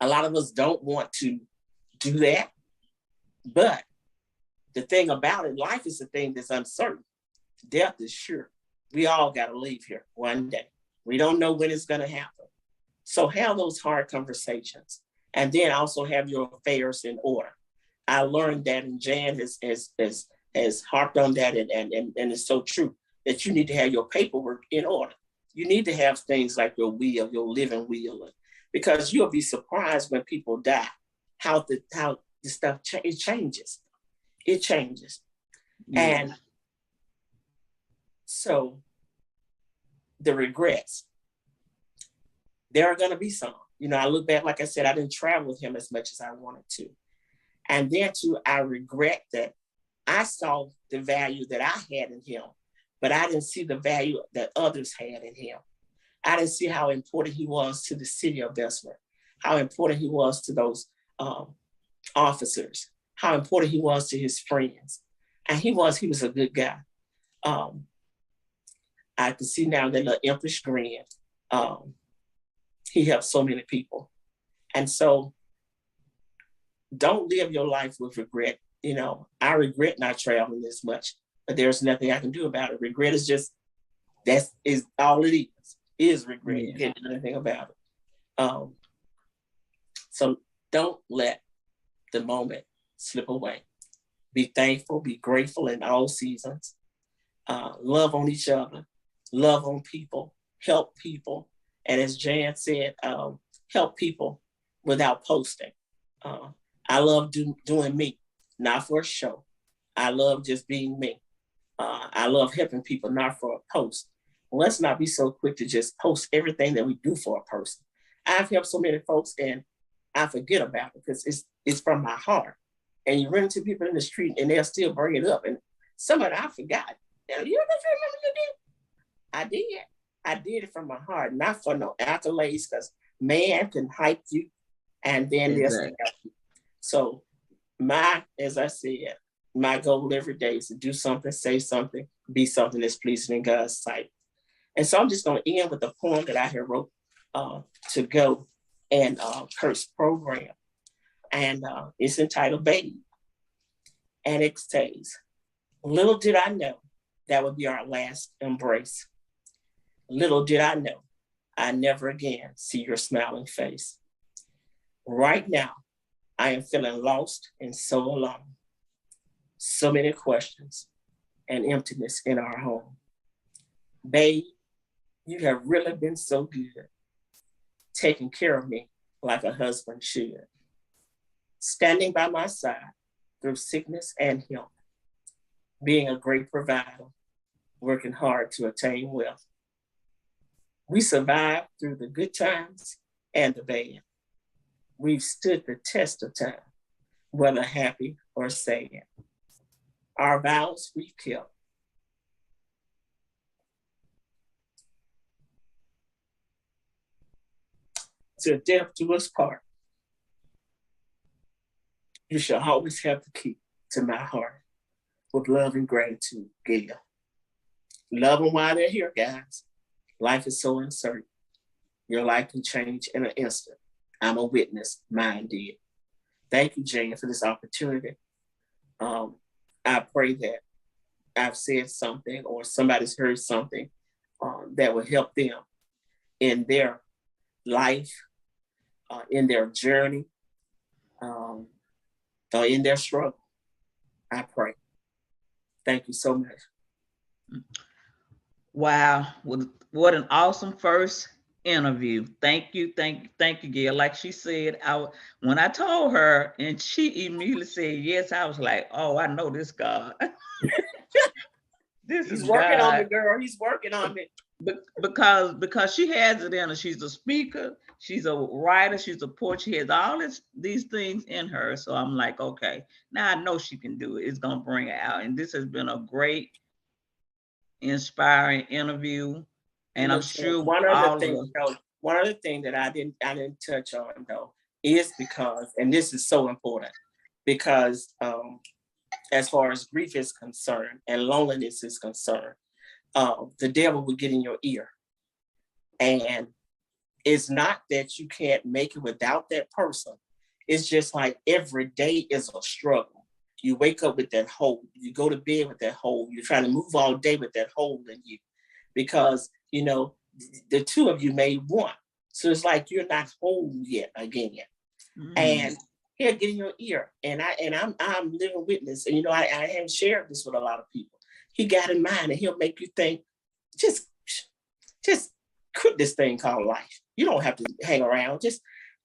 A lot of us don't want to do that, but the thing about it, life is a thing that's uncertain. Death is sure. We all got to leave here one day. We don't know when it's going to happen. So have those hard conversations, and then also have your affairs in order. I learned that, and Jan has harped on that, and it's so true that you need to have your paperwork in order. You need to have things like your will, your living will, because you'll be surprised when people die, how the stuff it changes. It changes. Yeah. And so the regrets, there are going to be some. You know, I look back, like I said, I didn't travel with him as much as I wanted to. And then too, I regret that I saw the value that I had in him, but I didn't see the value that others had in him. I didn't see how important he was to the city of Bessemer, how important he was to those officers, how important he was to his friends. And he was a good guy. I can see now that little impish grin. He helped so many people. And so don't live your life with regret. You know, I regret not traveling this much, but there's nothing I can do about it. Regret is just, that is all it is regret. You can't do anything about it. So don't let the moment slip away. Be thankful, be grateful in all seasons. Love on each other, love on people, help people. And as Jan said, help people without posting. I love doing me, not for a show. I love just being me. I love helping people, not for a post. Let's not be so quick to just post everything that we do for a person. I've helped so many folks and I forget about it because it's from my heart. And you run into people in the street and they'll still bring it up. And some of it I forgot. You don't remember you did? I did. I did it from my heart, not for no accolades, because man can hype you and then they'll help you. So as I said, my goal every day is to do something, say something, be something that's pleasing in God's sight. And so I'm just going to end with a poem that I had wrote to go and Kurt's program. And it's entitled Baby. And it says, little did I know that would be our last embrace. Little did I know I'd never again see your smiling face. Right now, I am feeling lost and so alone. So many questions and emptiness in our home. Babe, you have really been so good, taking care of me like a husband should. Standing by my side through sickness and health, being a great provider, working hard to attain wealth. We survived through the good times and the bad. We've stood the test of time, whether happy or sad. Our vows we've kept. To death do us part. You shall always have the key to my heart. With love and gratitude, Gail. Love them while they're here, guys. Life is so uncertain. Your life can change in an instant. I'm a witness, mine did. Thank you, Jane, for this opportunity. I pray that I've said something or somebody's heard something that will help them in their life, in their journey, or in their struggle. I pray. Thank you so much. Wow, what an awesome first interview. Thank you, Gail. Like she said, when I told her and she immediately said yes, I was like, oh, I know this God. He's working on me, girl. He's working on me. Because she has it in her. She's a speaker, she's a writer, she's a poet, she has all these things in her. So I'm like, okay, now I know she can do it. It's gonna bring her out. And this has been a great, inspiring interview. And I'm sure one other thing that I didn't touch on though is because, and this is so important, because as far as grief is concerned and loneliness is concerned, the devil will get in your ear. And it's not that you can't make it without that person. It's just like every day is a struggle. You wake up with that hole. You go to bed with that hole. You're trying to move all day with that hole in you because, the two of you made one. So it's like you're not whole yet again. And he'll get in your ear. And I'm living witness. And I haven't shared this with a lot of people. He got in mind and he'll make you think, just quit this thing called life. You don't have to hang around.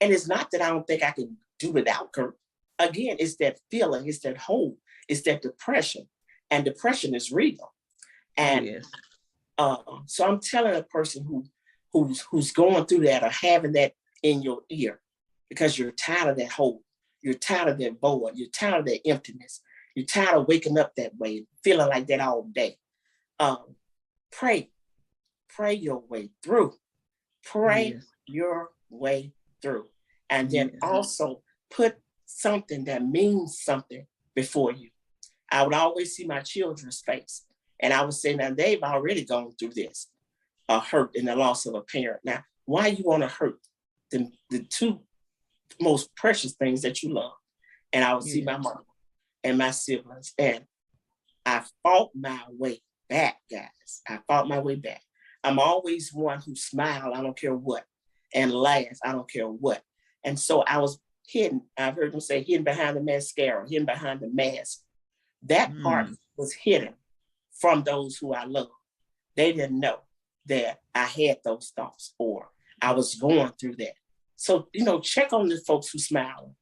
And it's not that I don't think I can do without Kurt. Again, it's that feeling, it's that hole, it's that depression. And depression is real. And so I'm telling a person who's going through that or having that in your ear, because you're tired of that hole, you're tired of that void, you're tired of that emptiness, you're tired of waking up that way, feeling like that all day. Pray your way through. Pray your way through. And then also put something that means something before you. I would always see my children's face. And I would say, now they've already gone through this, hurt in the loss of a parent. Now, why you want to hurt the two most precious things that you love? And I would see my mom and my siblings. And I fought my way back, guys. I fought my way back. I'm always one who smile, I don't care what, and laugh, I don't care what. And so I was hidden. I've heard them say hidden behind the mascara, hidden behind the mask. That part was hidden from those who I love. They didn't know that I had those thoughts or I was going through that. So, check on the folks who smiling,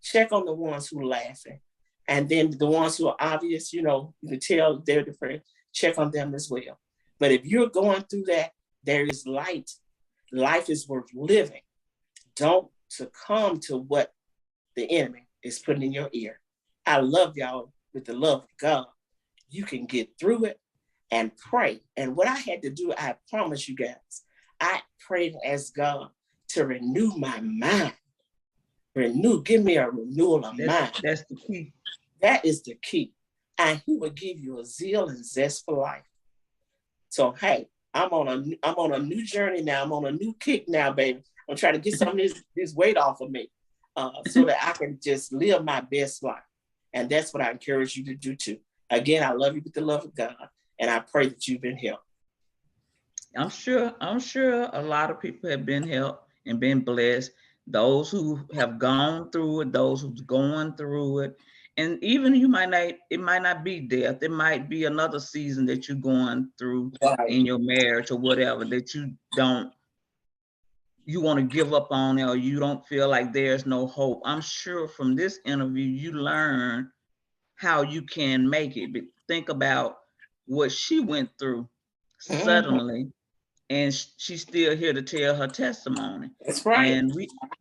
check on the ones who laughing. And then the ones who are obvious, you can tell they're different, check on them as well. But if you're going through that, there is light. Life is worth living. Don't succumb to what the enemy is putting in your ear. I love y'all with the love of God. You can get through it and pray. And what I had to do, I promise you guys, I prayed and asked God to renew my mind. Give me a renewal of mind. That's the key. That is the key. And he will give you a zeal and zest for life. So, hey, I'm on a new journey now. I'm on a new kick now, baby. I'm trying to get some of this weight off of me so that I can just live my best life. And that's what I encourage you to do too. Again, I love you with the love of God. And I pray that you've been helped. I'm sure a lot of people have been helped and been blessed. Those who have gone through it, those who's going through it. And even it might not be death. It might be another season that you're going through in your marriage or whatever that you want to give up on it or you don't feel like there's no hope. I'm sure from this interview, you learn how you can make it. But think about what she went through suddenly, and she's still here to tell her testimony. That's right.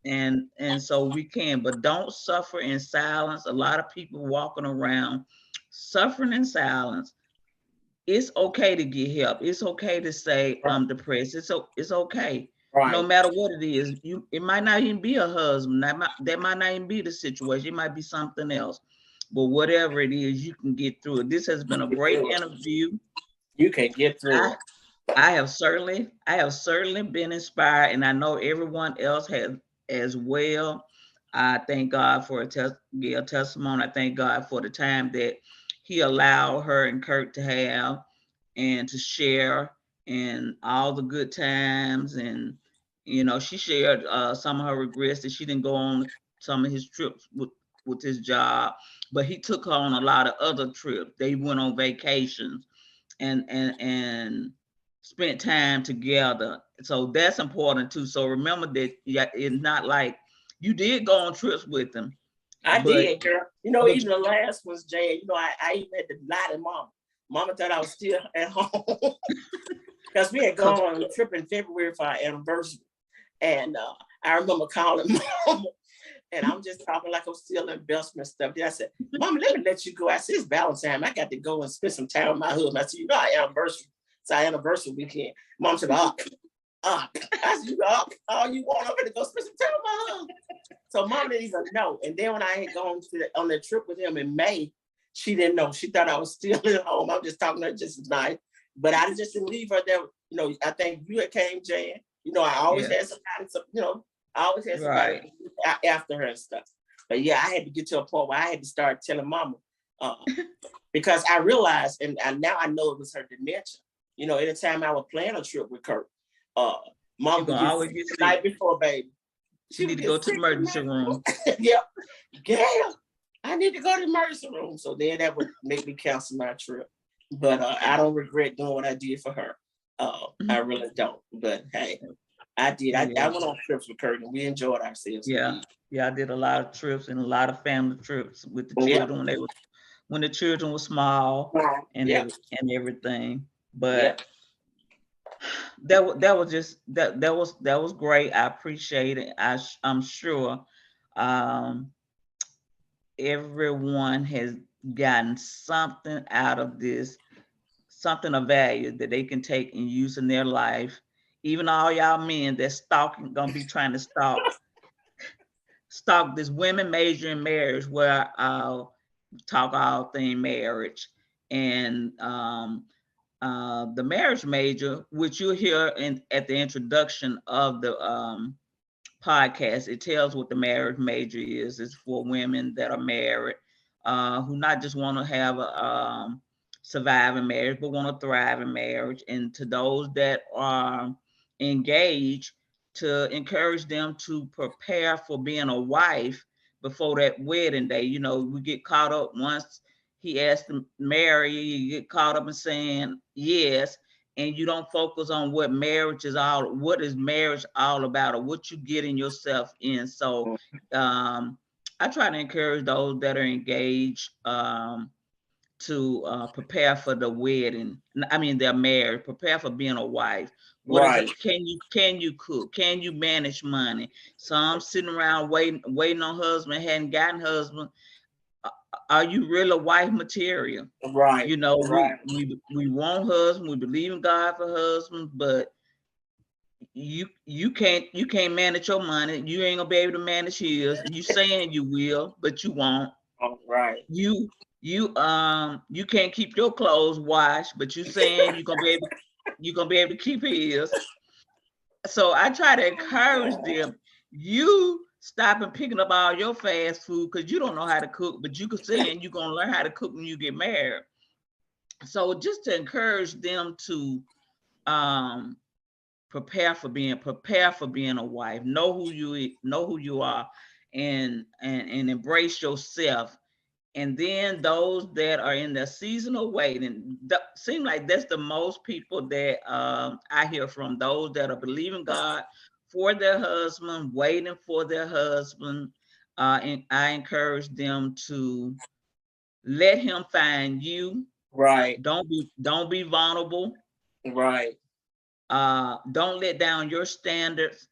And so we can, but don't suffer in silence. A lot of people walking around suffering in silence. It's okay to get help. It's okay to say I'm depressed. It's okay. Right. No matter what it is, it might not even be a husband. That might not even be the situation. It might be something else. But whatever it is, you can get through it. This has been a great interview. You can get through it. I have certainly been inspired, and I know everyone else has as well. I thank God for a testimony. I thank God for the time that he allowed her and Kurt to have and to share, and all the good times. And she shared some of her regrets that she didn't go on some of his trips with his job, but he took her on a lot of other trips. They went on vacations and spent time together. So that's important too. So remember that it's not like you did go on trips with them. I did, girl. Even the last one's Jay. I even had to lie to Mama. Mama thought I was still at home because we had gone on a trip in February for our anniversary. And I remember calling Mama, and I'm just talking like I'm still in Beltsman stuff. Then I said, Mama, let me let you go. I said, it's Valentine. I got to go and spend some time with my husband. I said, our anniversary. It's our anniversary weekend. Mom said, I said, all you want, I'm going to go spend some time with my husband. So Mom didn't even know. And then when I had gone on the trip with him in May, She didn't know. She thought I was still at home. I'm just talking to her just as nice. But I just didn't leave her there. I think you had came, Jan. I always Yeah. had I always had somebody Right. after her and stuff. But yeah, I had to get to a point where I had to start telling mama, uh, because I realized, and now I know it was her dementia. Anytime I would plan a trip with Kurt, uh, You're mom would gonna get always sick get the sick. night before, baby. You She need would to get go to the sick the emergency night before. room. Yep. Gail, I need to go to the emergency room. So then that would make me cancel my trip. But I don't regret doing what I did for her. I really don't. But hey, I did. I Yeah. went on trips with Kurt and we enjoyed ourselves Yeah. indeed. Yeah. I did a lot of trips and a lot of family trips with the Yep. children when the children were small and Yep. everything. Yep. But that was just that was great. I appreciate it. I'm sure um, everyone has gotten something out of this, something of value that they can take and use in their life. Even all y'all men that stalking gonna be trying to stalk this women major in marriage, where I'll talk all thing marriage and the marriage major, which you'll hear at the introduction of the podcast. It tells what the marriage major is. It's for women that are married, who not just want to have a survive in marriage, but want to thrive in marriage. And to those that are engaged, to encourage them to prepare for being a wife before that wedding day. We get caught up once he asked to marry you, you get caught up in saying yes, and you don't focus on what is marriage all about, or what you getting yourself in. So I try to encourage those that are engaged to prepare for the wedding. I mean, their marriage, prepare for being a wife. What is Right. it? Can you cook? Can you manage money? Some sitting around waiting on husband, hadn't gotten husband. Are you really wife material? Right. We Right. we want husband, we believe in God for husbands, but you can't manage your money. You ain't gonna be able to manage his. You saying you will, but you won't. Oh, right. You can't keep your clothes washed, but you saying you're gonna be able to keep his. So I try to encourage them. You stop and picking up all your fast food because you don't know how to cook, but you could say and you're gonna learn how to cook when you get married. So just to encourage them to um prepare for being a wife, know who you are, and embrace yourself. And then those that are in the season of waiting, seem like that's the most people that I hear from, those that are believing God for their husband, waiting for their husband. And I encourage them to let him find you. Right. Don't be vulnerable. Right. Don't let down your standards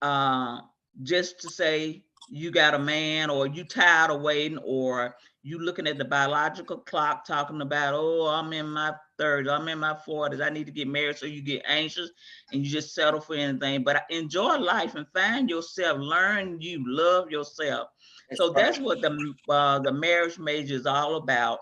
uh, just to say you got a man, or you tired of waiting, or you looking at the biological clock talking about, oh, I'm in my 30s, I'm in my 40s, I need to get married. So you get anxious and you just settle for anything. But enjoy life and find yourself, learn you, love yourself. That's So right. that's what the marriage major is all about.